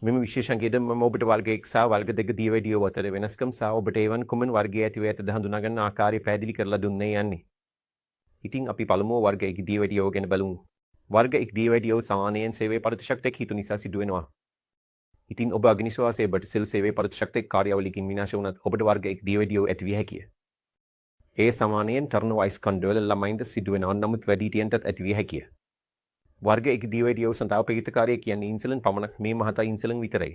මෙම විශේෂන්ගේද මම ඔබට වර්ග 1 සහ වර්ග 2 දියවැඩියෝ අතර වෙනස්කම් සහ ඔබට එවන් කුමන වර්ගයේ ඇතිව ඇතද හඳුනා ගන්න ආකාරය පැහැදිලි කරලා දුන්නේ යන්නේ. ඉතින් අපි පළමුව වර්ග 1 දියවැඩියෝ ගැන බලමු. වර්ග 1 දියවැඩියෝ සාමාන්‍යයෙන් සේවයේ පරිශක්තියක් හිතු නිසා සිදු වෙනවා. ඉතින් ඔබ අග්නිශ්වාසයේ බටසෙල් සේවයේ පරිශක්තික කාර්යාවලියකින් විනාශ වුණත් ඔබට වර්ග 1 දියවැඩියෝ ඇතිවිය හැකිය. ඒ සාමාන්‍යයෙන් ටර්න වයිස් කණ්ඩවල ළමයින්ට සිදු වෙනවා නමුත් වැඩිහිටියන්ටත් ඇතිවිය හැකිය. වර්ග 1 දියවැඩියෝ සඳහා පිළිතකාරය කියන්නේ ඉන්සුලින් පමණක් මේ මහතා ඉන්සුලින් විතරයි.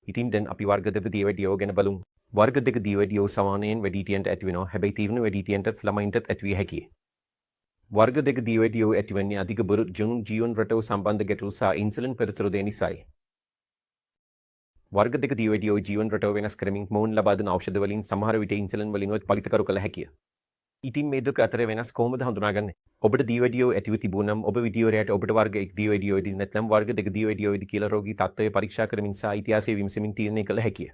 ඉතින් දැන් අපි වර්ග 2 දියවැඩියෝ ගැන බලමු. වර්ග 2 දියවැඩියෝ සාමාන්‍යයෙන් වැඩිහිටියන්ට ඇතිවෙනවා. හැබැයි තීව්‍ර වැඩිහිටියන්ටත් ළමයින්ටත් ඇතිවිය හැකියි. වර්ග 2 දියවැඩියෝ ඇතිවන්නේ අධික බරු ජීවන රටාව සම්බන්ධ ගැටලු සහ ඉන්සුලින් පෙරතුරු දෙන නිසායි. වර්ග 2 දියවැඩියෝ ජීවන රටාව වෙනස් කරමින් මොවුන් ලබා දෙන ඖෂධ වලින් සමහර විට ඉන්සුලින් වලින්වත් පලිතකරු කළ හැකිය. ඉතින් මේ දෙක අතර වෙනස් කොහොමද හඳුනාගන්නේ? ඔබට දියවැඩියෝ ඇතිව තිබුණනම් ඔබ වීඩියෝරයට ඔබට වර්ග 1 දියවැඩියෝදී නැත්නම් වර්ග 2 දියවැඩියෝදී කියලා රෝගී තත්ත්වය පරීක්ෂා කරමින් සහ ඉතිහාසය විමසමින් තීරණය කළ හැකිය.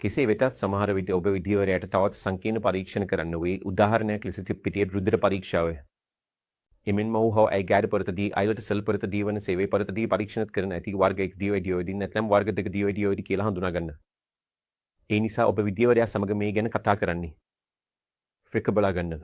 කෙසේ වෙතත් සමහර විට ඔබ වීඩියෝරයට තවත් සංකීර්ණ පරීක්ෂණ කරන්න වේ. උදාහරණයක් ලෙස පිටියේ රුධිර පරීක්ෂාව. එමෙන්ම ඔහු ඇයිගෑඩ පරතදී අයිලට සෙල් පරතදී වන සේවය පරතදී පරීක්ෂණ කරන ඇති වර්ග 1 දියවැඩියෝදී නැත්නම් වර්ග 2 දියවැඩියෝදී කියලා හඳුනා ගන්න. ඒ නිසා ඔබ විද්‍යාවරයා සමග මේ ගැන කතා කරන්නේ. ෆ්‍රික බලා ගන්න.